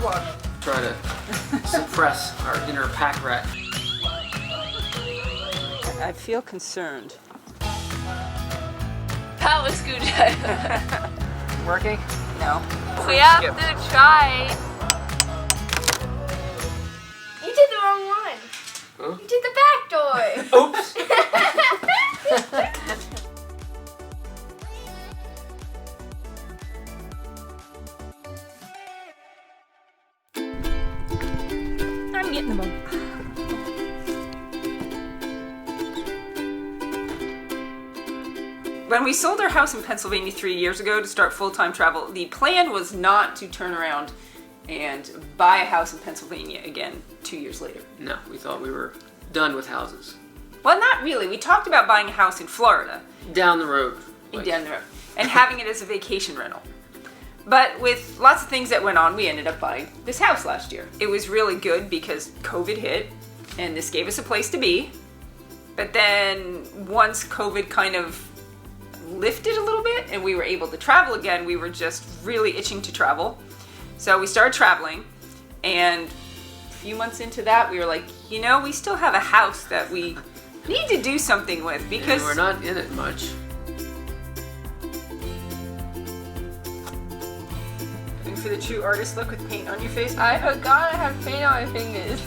wash. Try to suppress our inner pack rat. I feel concerned. Power screwdriver. Working? No. We have to try. You did the wrong one. Huh? You did the back door. Oops! I'm getting them all. When we sold our house in Pennsylvania 3 years ago to start full-time travel, the plan was not to turn around and buy a house in Pennsylvania again 2 years later. No, we thought we were done with houses. Well, not really. We talked about buying a house in Florida. Down the road. Down the road. And having it as a vacation rental. But with lots of things that went on, we ended up buying this house last year. It was really good because COVID hit, and this gave us a place to be. But then once COVID kind of lifted a little bit and we were able to travel again, we were just really itching to travel. So we started traveling, and a few months into that, we were like, you know, we still have a house that we need to do something with because And we're not in it much. Looking for the true artist look with paint on your face. I forgot I have paint on my fingers.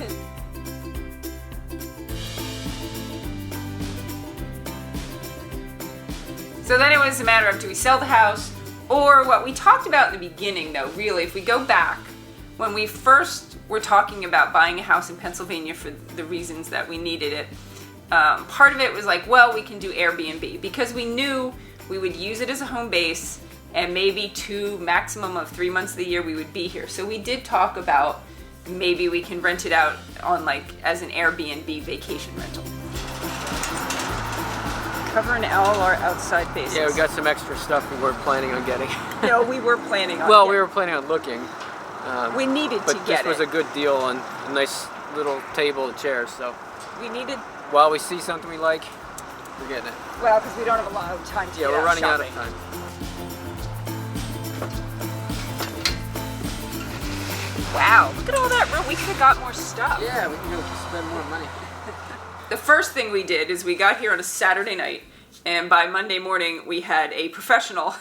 So then it was a matter of, do we sell the house? Or what we talked about in the beginning, though, really, if we go back, when we first were talking about buying a house in Pennsylvania for the reasons that we needed it, part of it was like, well, we can do Airbnb, because we knew we would use it as a home base, and maybe 2, maximum of 3 months of the year we would be here. So we did talk about maybe we can rent it out on as an Airbnb vacation rental. Covering all our outside bases. Yeah, we got some extra stuff we weren't planning on getting. No, we were planning on Well, we were planning on looking. We needed to But get this was it. a good deal on a nice little table and chairs, so We needed, while we see something we like, we're getting it. well, because we don't have a lot of time to Yeah, get we're out running shopping. out of time. Wow, look at all that room. We could have got more stuff. Yeah, we can go spend more money. The first thing we did is we got here on a Saturday night, and by Monday morning we had a professional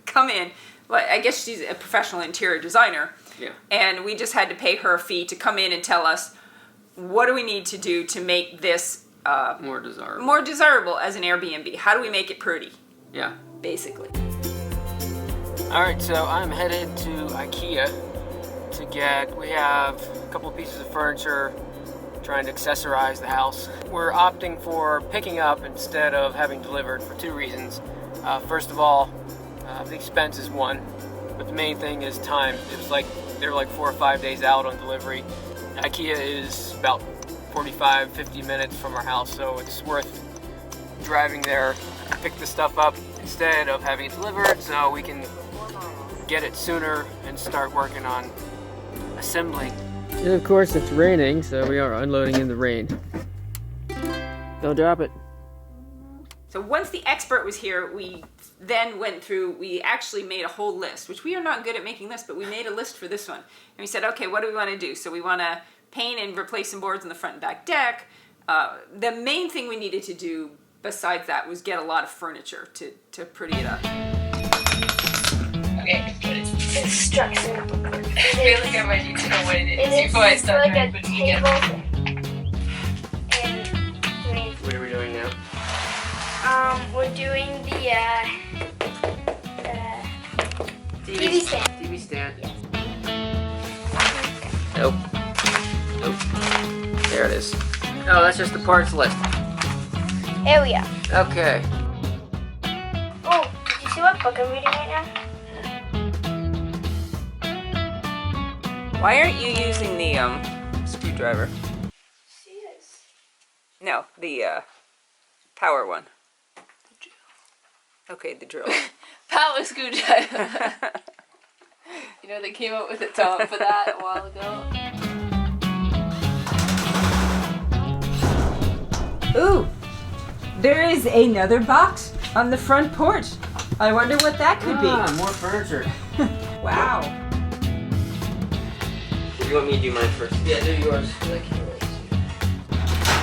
come in. Well, I guess she's a professional interior designer. Yeah. And we just had to pay her a fee to come in and tell us, what do we need to do to make this More desirable. more desirable as an Airbnb? How do we make it pretty, Yeah. basically? Alright, so I'm headed to IKEA to we have a couple of pieces of furniture, trying to accessorize the house. We're opting for picking up instead of having delivered for 2 reasons. First of all, the expense is one, but the main thing is time. They were like 4 or 5 days out on delivery. IKEA is about 45-50 minutes from our house, so it's worth driving there, pick the stuff up instead of having it delivered, so we can get it sooner and start working on assembling. And of course it's raining, so we are unloading in the rain. Don't drop it. So once the expert was here, we then went through, we actually made a whole list, which we are not good at making lists, but we made a list for this one. And we said, okay, what do we want to do? So we want to paint and replace some boards in the front and back deck. The main thing we needed to do besides that was get a lot of furniture to pretty it up. Okay, what is it? Instruction. I feel like I might need to know what it It is is before I start like a putting it table. together. And doing, What are we doing now? we're doing the TV stand. TV stand. Yes. Nope. Nope. There it is. Oh, that's just the parts list. There we are. Okay. Oh, did you see what book I'm reading right now? Why aren't you using the screwdriver? She is. No, the power one. Okay, the drill. Power screwdriver. You know, they came up with a term for that a while ago. Ooh, there is another box on the front porch. I wonder what that could be. More furniture. Wow. you want me to do mine first? Yeah, do yours. I can't really see.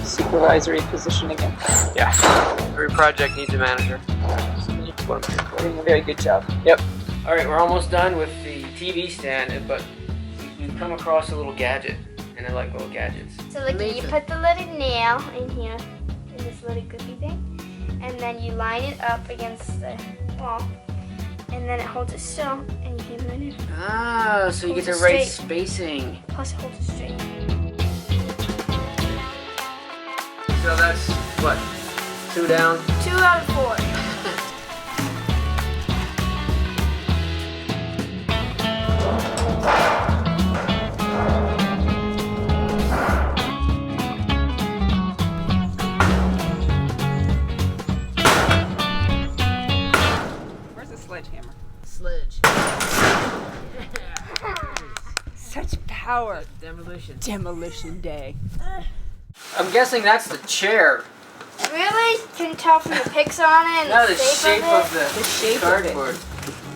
Supervisory position again. Yeah. Every project needs a manager. You're doing a very good job. Yep. Alright, we're almost done with the TV stand, but we've come across a little gadget, and I like little gadgets. So like you put the little nail in here, in this little cookie thing, and then you line it up against the wall, and then it holds it still, and you can line it. Ah, so you get the Holds it right straight. spacing. Plus it holds it straight. So that's, what, 2 down? 2 out of 4. Where's the sledgehammer? Sledge. Such power. Demolition. Demolition day. I'm guessing that's the chair. Really? Can you tell from the pics on it and No, the the shape of The the shape of it. cardboard.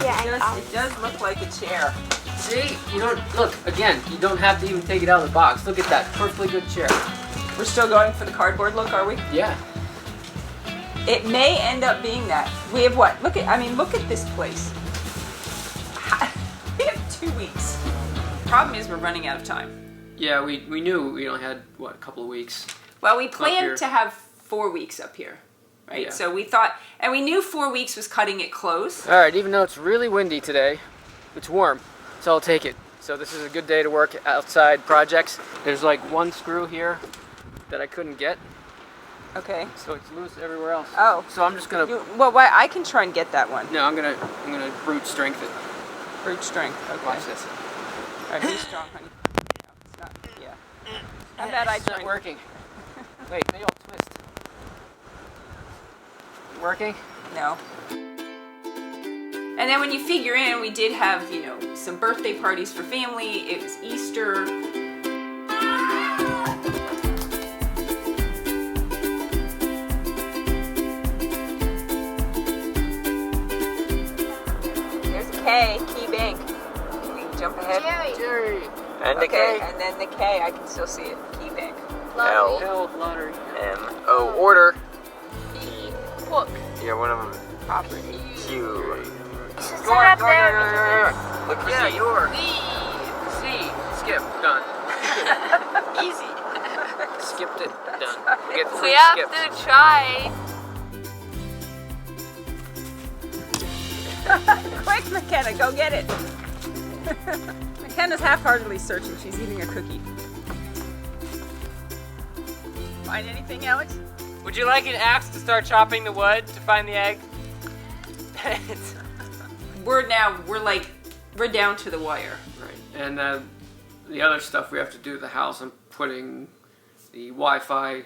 Yeah, and It does look like a chair. See, you don't, look, again, you don't have to even take it out of the box. Look at that, perfectly good chair. We're still going for the cardboard look, are we? Yeah. It may end up being that. We have what? Look at this place. We have 2 weeks. Problem is we're running out of time. Yeah, we knew we only had, what, a couple of weeks. Well, we here. planned to have 4 weeks up here, right? Yeah. So we thought, and we knew 4 weeks was cutting it close. All right, even though it's really windy today, it's warm, so I'll take it. So this is a good day to work outside projects. There's like one screw here that I couldn't get, Okay. so it's loose everywhere else. Oh. So I'm just gonna, Well, why? I can try and get that one. no, I'm gonna brute strength it. Brute strength. Okay. Watch this. All right, be strong, honey. No, it's not. Yeah. How bad I It's not joined. working. Wait, maybe I'll twist. Working? No. And then when you figure in, we did have, some birthday parties for family. It was Easter. There's a K, Key Bank. Can we jump ahead? Jerry. And the Okay, K. and then the K, I can still see it. Key Bank. L. L lottery. M. O. Order. E. Book. Yeah, one of them. Property. Q. it's Go on, up go on, there. go on, go on. Look for Yeah, C. you're C. Skip. Done. Easy. Skipped it. Done. We get We 3 have skips. to try. Quick, McKenna, go get it. McKenna's half-heartedly searching. She's eating a cookie. Find anything, Alex? Would you like an axe to start chopping the wood to find the egg? We're down to the wire. Right. And the other stuff we have to do to the house, I'm putting the Wi-Fi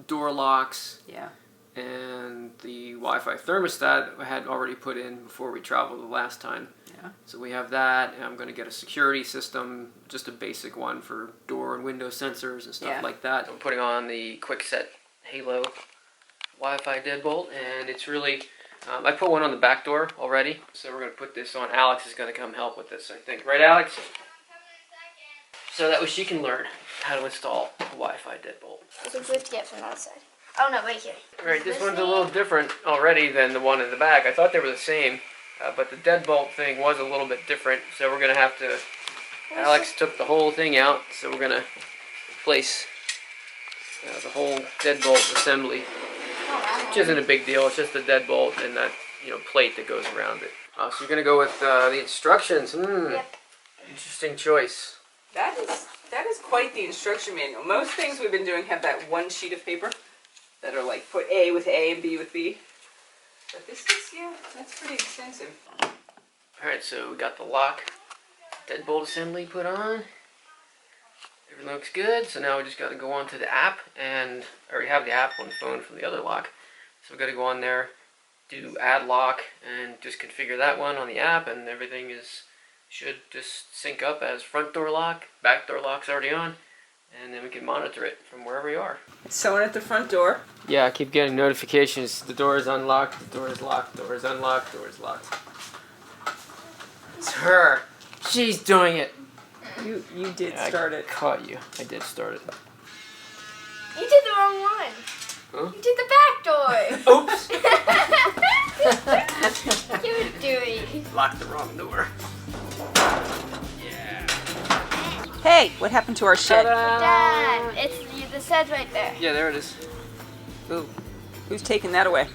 door locks Yeah. and the Wi-Fi thermostat I had already put in before we traveled the last time. Yeah. So we have that, and I'm going to get a security system, just a basic one for door and window sensors and stuff Yeah. like that. I'm putting on the kwikset Halo Wi-Fi deadbolt, and it's really, I put one on the back door already, so we're going to put this on. Alex is going to come help with this, I think. Right, Alex? So that way she can learn how to install a Wi-Fi deadbolt. It's a good get from that side. Oh no, wait here. Alright, this one's a little different already than the one in the back. I thought they were the same, but the deadbolt thing was a little bit different, so we're going to have to... Alex took the whole thing out, so we're going to place the whole deadbolt assembly, which isn't a big deal. It's just the deadbolt and that plate that goes around it. So you're going to go with the instructions. Yep. Interesting choice. That is quite the instruction manual. Most things we've been doing have that one sheet of paper that are like put A with A and B with B. But this is, that's pretty extensive. Alright, so we got the lock deadbolt assembly put on. Everything looks good, so now we just got to go on to the app, and I already have the app on the phone from the other lock. So we got to go on there, do add lock, and just configure that one on the app, and everything should just sync up as front door lock, back door lock's already on. and then we can monitor it from wherever you are. Someone at the front door. Yeah, I keep getting notifications. The door is unlocked, the door is locked, the door is unlocked, the door is locked. It's her. She's doing it. You did Yeah, start I it. caught you. I did start it. You did the wrong one. Huh? You did the back door. Oops! You were doing. Locked the wrong door. Yeah. Hey, what happened to our shed? Dad, the sed's right there. Yeah, there it is. Ooh, who's taking that away?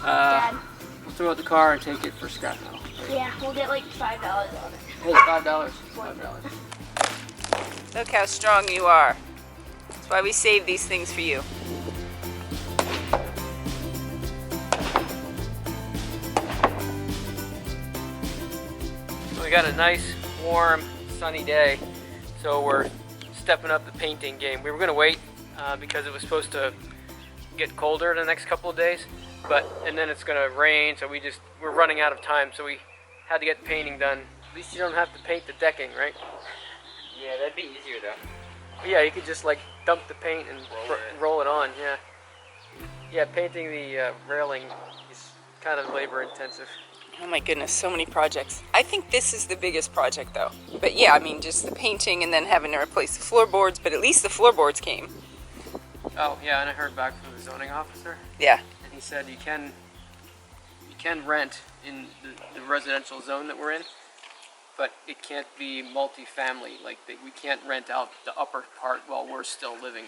Dad. We'll throw out the car and take it for scrap metal. Yeah, we'll get like $5 on it. Hey, $5. $5. Look how strong you are. That's why we save these things for you. We got a nice, warm, sunny day, so we're stepping up the painting game. We were gonna wait because it was supposed to get colder the next couple of days, and then it's gonna rain, so we're running out of time, so we had to get the painting done. At least you don't have to paint the decking, right? Yeah, that'd be easier though. But yeah, you could just like dump the paint and roll it on. Yeah. Yeah, painting the railing is kind of labor intensive. Oh my goodness, so many projects. I think this is the biggest project though. But yeah, I mean, just the painting and then having to replace the floorboards, but at least the floorboards came. Oh yeah, and I heard back from the zoning officer, Yeah. and he said you can rent in the residential zone that we're in, but it can't be multi-family. Like we can't rent out the upper part while we're still living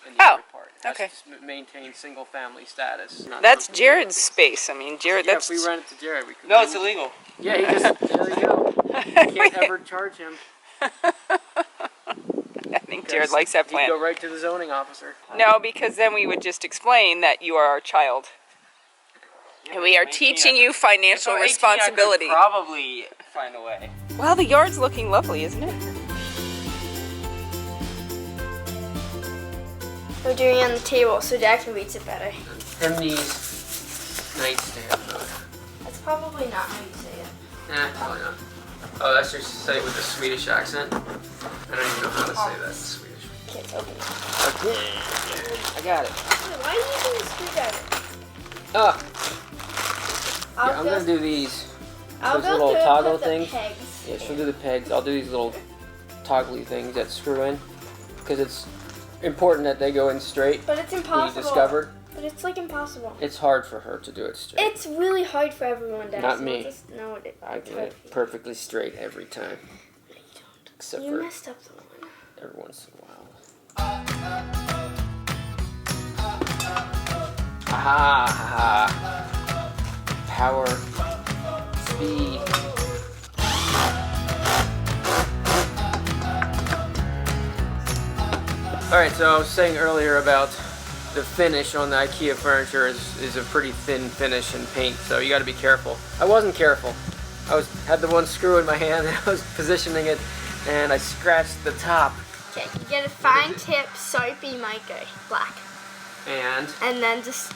in the upper part. It has okay. to maintain single-family status. That's Jared's space. I mean, Jared, Yeah, that's... if we rent it to Jared, we could. No, it's illegal. Yeah, he just there we go. Can't ever charge him. I think Jared likes that He'd plan. go right to the zoning officer. No, because then we would just explain that you are our child. And we are teaching you financial responsibility. I could probably find a way. Well, the yard's looking lovely, isn't it? We're doing it on the table so Jackson reads it better. Hemney's nightstand mode. That's probably not how you say it. Probably not. Oh, that's your say with the Swedish accent? I don't even know how to say that in Swedish. Okay, open it. Okay. I got it. Wait, why are you using the screwdriver? Oh, I'll yeah, I'm go, gonna do these. I'll those go little through and toggle put the things. pegs. Yeah, she'll do the pegs. I'll do these little toggly things that screw in. Because it's important that they go in straight. But it's We impossible. discovered But it's like impossible. it's hard for her to do it straight. It's really hard for everyone, Dad. Not so me. Just know it. I It's get hard it for you. perfectly straight every time. No, you don't. Except You for messed up the one. every once in a while. Aha! Aha! Power. Speed. Alright, so I was saying earlier about the finish on the IKEA furniture is a pretty thin finish and paint, so you gotta be careful. I wasn't careful. I had the one screw in my hand and I was positioning it and I scratched the top. Okay, you get a fine tip soapy mica, black. And And then just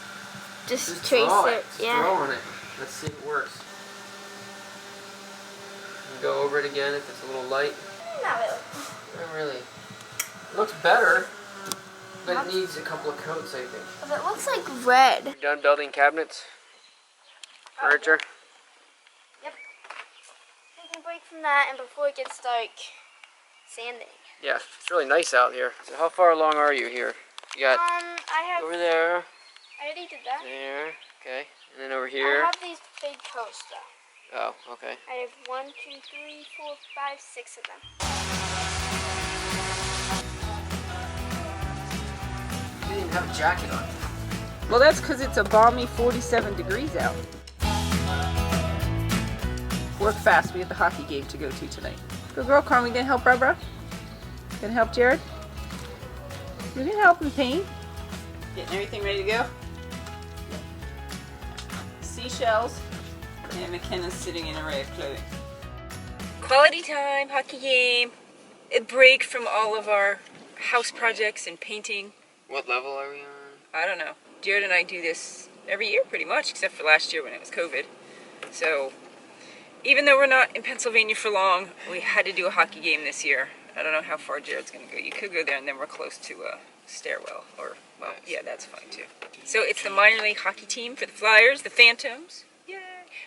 trace draw it. Just Yeah. draw on it. Let's see if it works. And go over it again if it's a little light. Not really. Not really. It looks better, but it needs a couple of coats, I think. But it looks like red. You're done building cabinets? Furniture? Yep. Taking a break from that, and before it gets dark, sanding. Yeah, it's really nice out here. So how far along are you here? You got I have. over there, I already did that. there, okay, and then over I here. have these big posts though. Oh, okay. I have 1, 2, 3, 4, 5, 6 of them. You didn't even have a jacket on. Well, that's because it's a balmy 47 degrees out. Work fast. We have the hockey game to go to tonight. Good girl, Carmen. Gonna help Barbara? Gonna help Jared? You're gonna help him paint? Getting everything ready to go? Seashells. And McKenna's sitting in an array of clothing. Quality time, hockey game. A break from all of our house projects and painting. What level are we on? I don't know. Jared and I do this every year pretty much, except for last year when it was COVID. So even though we're not in Pennsylvania for long, we had to do a hockey game this year. I don't know how far Jared's gonna go. You could go there and then we're close to a stairwell. Or, well, yeah, that's fine too. So it's the minor league hockey team for the Flyers, the Phantoms. Yay!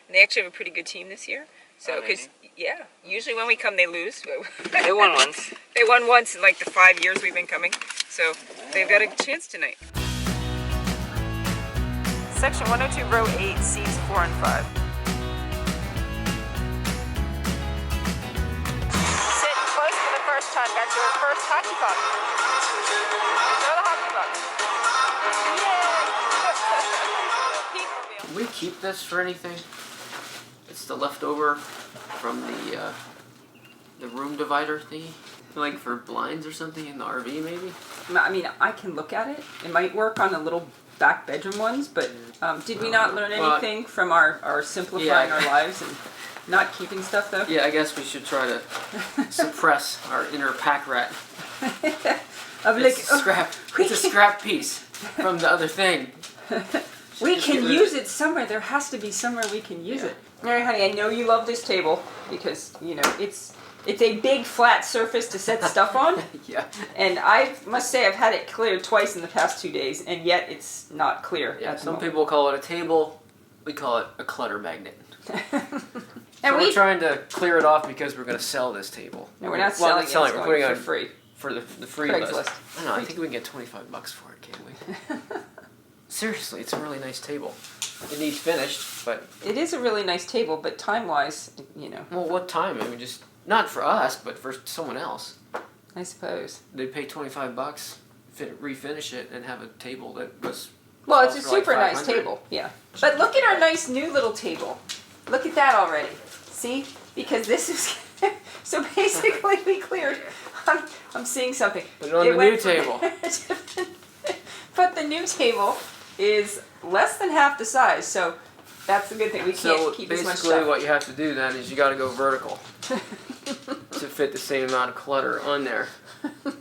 And they actually have a pretty good team this year. So, because, yeah, usually when we come they lose. They won once. They won once in like the 5 years we've been coming. So they've got a chance tonight. Section 102, row 8, seats 4 and 5. Sitting close for the first time. Got your first hockey puck. Throw the hockey puck. Yay! Can we keep this for anything? It's the leftover from the room divider thingy. Like for blinds or something in the RV maybe? I mean, I can look at it. It might work on the little back bedroom ones, but did we not learn anything from our simplifying our lives and not keeping stuff though? Yeah, I guess we should try to suppress our inner pack rat. It's a scrap piece from the other thing. We can use it somewhere. There has to be somewhere we can use it. All right, honey, I know you love this table because, you know, it's a big flat surface to set stuff on. Yeah. And I must say I've had it cleared twice in the past 2 days, and yet it's not clear. Yeah, some people call it a table. We call it a clutter magnet. And we're trying to clear it off because we're going to sell this table. No, we're not selling it. We're putting it for free. For the free Craigslist. list. I don't know, I think we can get $25 for it, can't we? Seriously, it's a really nice table. It needs finished, but... It is a really nice table, but time-wise, you know. Well, what time? I mean, just... Not for us, but for someone else. I suppose. They pay $25, refinish it, and have a table that was... Well, it's a super nice table, yeah. But look at our nice new little table. Look at that already. See? Because this is... So basically we cleared... I'm seeing something. Put it on the new table. But the new table is less than half the size, so that's the good thing. We can't keep as much stuff. So basically what you have to do then is you got to go vertical to fit the same amount of clutter on there.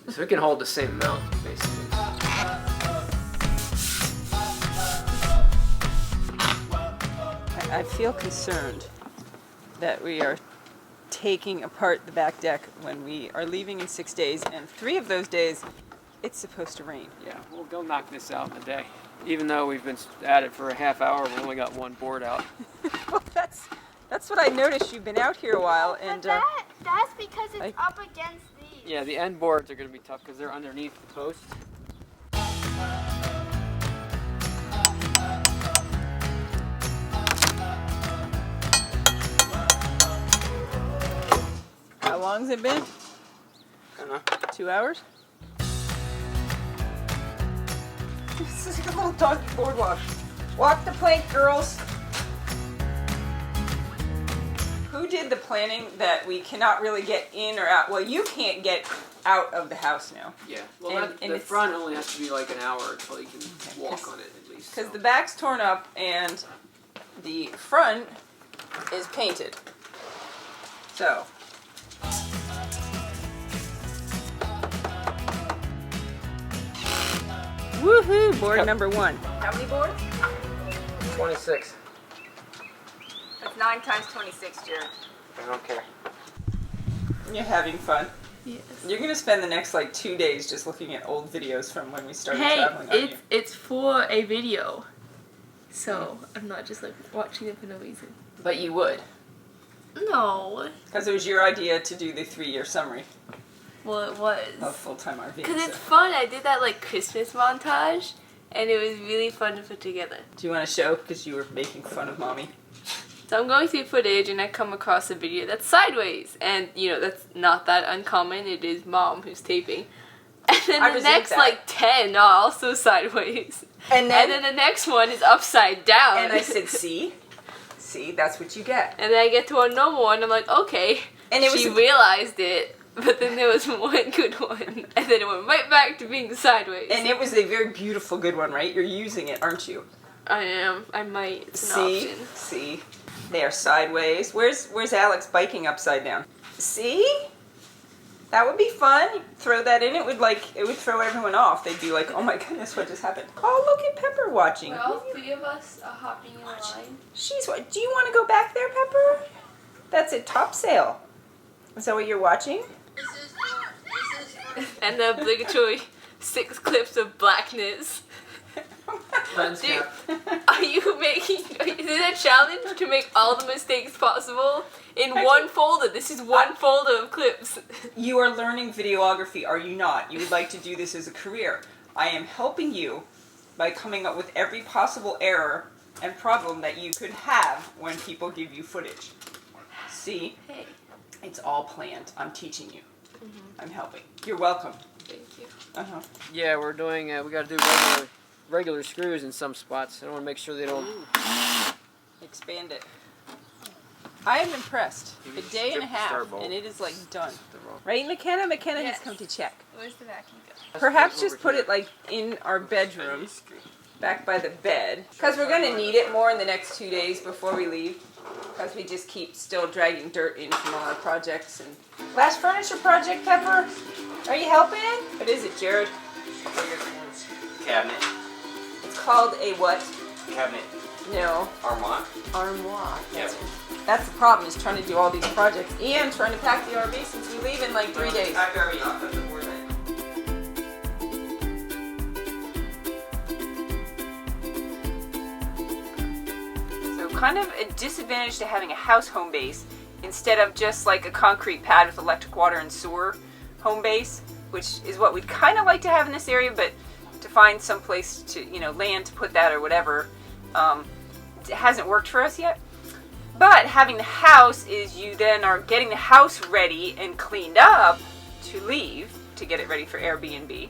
So it can hold the same amount, basically. I feel concerned that we are taking apart the back deck when we are leaving in 6 days, and 3 of those days it's supposed to rain. Yeah, we'll go knock this out in a day. Even though we've been at it for a half hour, we've only got one board out. Well, that's what I noticed. You've been out here a while, and that's because it's up against these. Yeah, the end boards are going to be tough because they're underneath the posts. How long has it been? I don't know. 2 hours? This is a little doggy boardwalk. Walk the plank, girls. Who did the planning that we cannot really get in or out? Well, you can't get out of the house now. Yeah, well, the front only has to be like an hour until you can walk on it at least. Because the back's torn up and the front is painted. So. Woohoo! Board number 1. How many boards? 26. That's 9 times 26, Jared. I don't care. You're having fun. Yes. You're gonna spend the next like 2 days just looking at old videos from when we started traveling. Hey, it's for a video, so I'm not just like watching it for no reason. But you would, No. because it was your idea to do the 3-year summary Well, it was. of full-time RV. Because so. it's fun. I did that like Christmas montage, and it was really fun to put together. Do you want to show? Because you were making fun of mommy. So I'm going through footage, and I come across a video that's sideways, and you know that's not that uncommon. It is mom who's taping, and then the next like 10 are also sideways, And then the next one is upside down. And I said, see, that's what you get. And then I get to a normal one. I'm like, okay, And it she was realized it. But then there was one good one, and then it went right back to being sideways. And it was a very beautiful good one, right? You're using it, aren't you? I am. I might. It's an option. See, they are sideways. Where's Alex biking upside down? See, that would be fun. You throw that in, it would throw everyone off. They'd be like, oh my goodness, what just happened? Oh, look at Pepper watching. Well, all 3 of us are hopping in line. She's what? Do you want to go back there, Pepper? That's a topsail. Is that what you're watching? And the obligatory 6 clips of blackness. Lens Dude, cap. are you making... Is it a challenge to make all the mistakes possible in one folder? This is one folder of clips. You are learning videography, are you not? You would like to do this as a career. I am helping you by coming up with every possible error and problem that you could have when people give you footage. See? Hey. It's all planned. I'm teaching you. I'm helping. You're welcome. Thank you. Uh-huh. Yeah, we're doing. We got to do regular screws in some spots. I want to make sure they don't. Expand it. I am impressed. A day and a half, Starbolt. and it is like done. Right, McKenna? McKenna Yes. has come to check. Where's the vacuum go? Perhaps just put it like in our bedroom, back by the bed. Because we're going to need it more in the next 2 days before we leave. Because we just keep still dragging dirt in from all our projects. And last furniture project, Pepper? Are you helping? What is it, Jared? Cabinet. It's called a what? Cabinet. No. Armoire. Armoire. Yep. That's the problem, is trying to do all these projects and trying to pack the RV since we leave in like 3 days. So kind of a disadvantage to having a house home base instead of just like a concrete pad with electric, water, and sewer home base, which is what we'd kind of like to have in this area, but to find some place to, land to put that or whatever, it hasn't worked for us yet. But having the house is you then are getting the house ready and cleaned up to leave, to get it ready for Airbnb.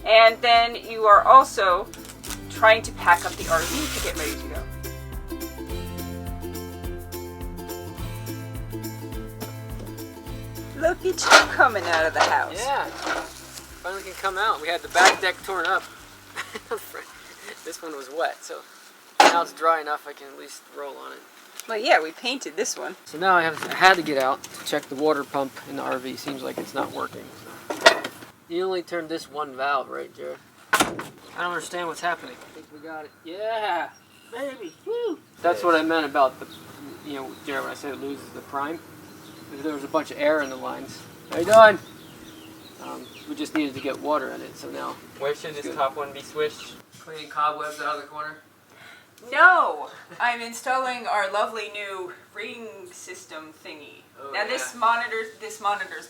And then you are also trying to pack up the RV to get ready to go. Look at you coming out of the house. Yeah, finally can come out. We had the back deck torn up. This one was wet, so now it's dry enough I can at least roll on it. Well, yeah, we painted this one. So now I had to get out to check the water pump in the RV. Seems like it's not working. So. You only turned this one valve, right, Jared? I don't understand what's happening. I think we got it. Yeah, baby. Woo! That's what I meant about the, Jared, when I said it loses the prime. There was a bunch of air in the lines. How you doing? We just needed to get water in it, so now. Where should this top one be swished? Cleaning cobwebs out of the corner. No! I'm installing our lovely new ring system thingy. Oh, now yeah. this monitors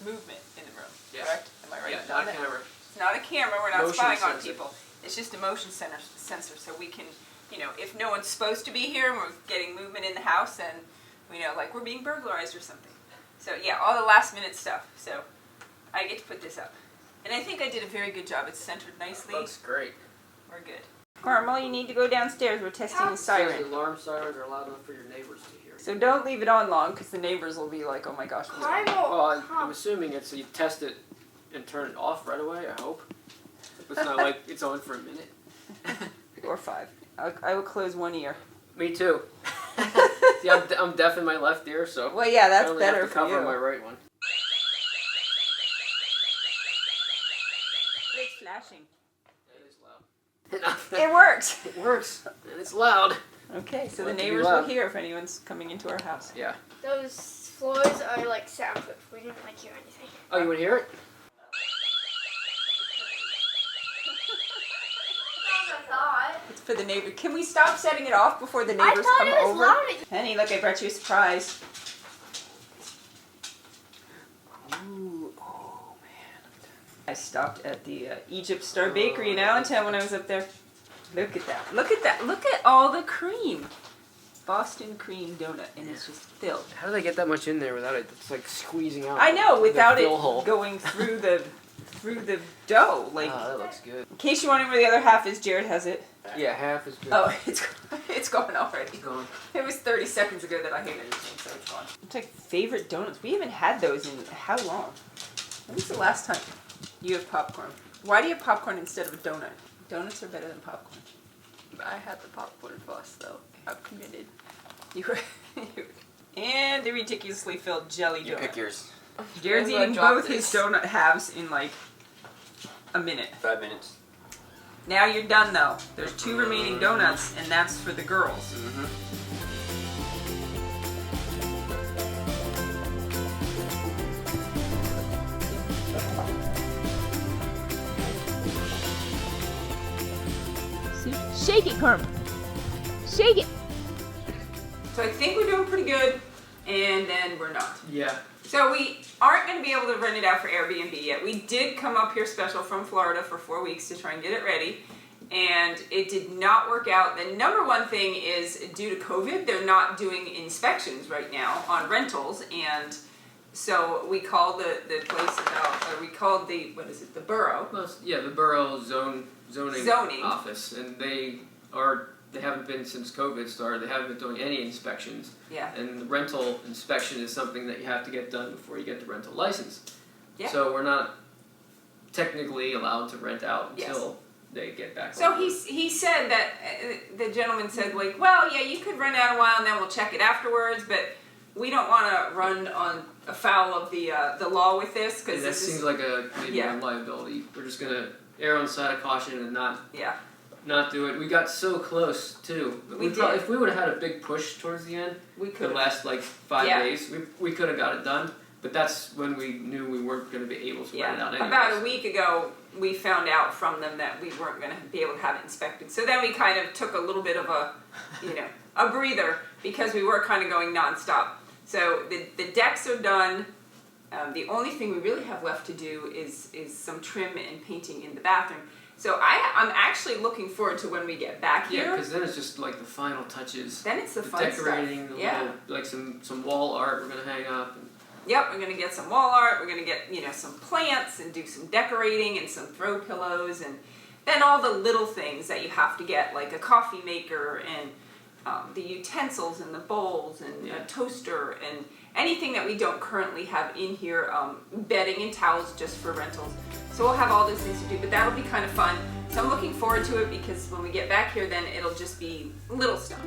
movement in the room, Yeah. correct? Am I right? Yeah, not a camera. It's not a camera, we're not Motion spying on sensor. people. It's just a motion sensor, so we can, if no one's supposed to be here and we're getting movement in the house, then we know, like we're being burglarized or something. So yeah, all the last minute stuff. So I get to put this up. And I think I did a very good job. It's centered nicely. Looks great. We're good. Carmel, you need to go downstairs. We're testing the The siren. alarm sirens are loud enough for your neighbors to hear. So don't leave it on long, because the neighbors will be like, oh my gosh. Well, I'm assuming it's you test it and turn it off right away, I hope. It's not like it's on for a minute. Or 5. I will close one ear. Me too. See, I'm deaf in my left ear, so Well, yeah, I that's only better have to for cover you. my right one. It's flashing. It is loud. It works. It works, and it's loud. Okay, so Well, the it can be neighbors will loud. hear if anyone's coming into our house. Yeah. Those floors are like soundproof. We didn't like hear anything. Oh, you want to hear it? It's for the neighbor. Can we stop setting it off before the neighbors thought come it was over? loud. Honey, look, I brought you a surprise. Ooh, oh man. I stopped at the Egypt Star Bakery in Allentown when I was up there. Look at that. Look at that. Look at all the cream. Boston cream donut, and it's just filled. How do they get that much in there without it? It's like squeezing out. I know, without the it fill hole. going through the dough. Like, Oh, that looks good. in case you're wondering where the other half is, Jared has it. Yeah, half is good. Oh, it's gone already. It's gone. It was 30 seconds ago that I hated anything, so it's gone. It's like favorite donuts. We haven't had those in how long? When was the last time you have popcorn? Why do you have popcorn instead of a donut? Donuts are better than popcorn. I had the popcorn first, though. I'm committed. You were, and the ridiculously filled jelly donut. You pick yours. Jared's I'm gonna eating drop both his this. donut halves in like a minute. 5 minutes. Now you're done though. There's 2 remaining donuts, and that's for the girls. Shake it, Carmen. Shake it. So I think we're doing pretty good, and then we're not. Yeah. So we aren't going to be able to rent it out for Airbnb yet. We did come up here special from Florida for 4 weeks to try and get it ready, and it did not work out. The number one thing is due to COVID, they're not doing inspections right now on rentals, and so we called the place about, or we called the, what is it, the borough. Well, yeah, the borough zoning office, and they haven't been since COVID started. They haven't been doing any inspections. Yeah. And the rental inspection is something that you have to get done before you get the rental license. Yeah. So we're not technically allowed to rent out until they get back. So he said that the gentleman said, like, well, yeah, you could rent out a while and then we'll check it afterwards, but we don't want to run on afoul of the law with this because this seems like maybe a liability. We're just gonna err on the side of caution and not do it. We got so close too. If we would have had a big push towards the end, the last like 5 days, we could have got it done. But that's when we knew we weren't going to be able to rent it out anyways. About a week ago, we found out from them that we weren't going to be able to have it inspected. So then we kind of took a little bit of a breather because we were kind of going nonstop. So the decks are done. The only thing we really have left to do is some trim and painting in the bathroom. So I'm actually looking forward to when we get back here. Yeah, because then it's just like the final touches. Then it's the fun decorating, stuff. Little, like some wall art we're going to hang up. Yep, we're going to get some wall art, we're going to get, some plants and do some decorating and some throw pillows and then all the little things that you have to get, like a coffee maker and the utensils and the bowls and a toaster and anything that we don't currently have in here, bedding and towels just for rentals. So we'll have all those things to do, but that'll be kind of fun. So I'm looking forward to it because when we get back here, then it'll just be little stuff.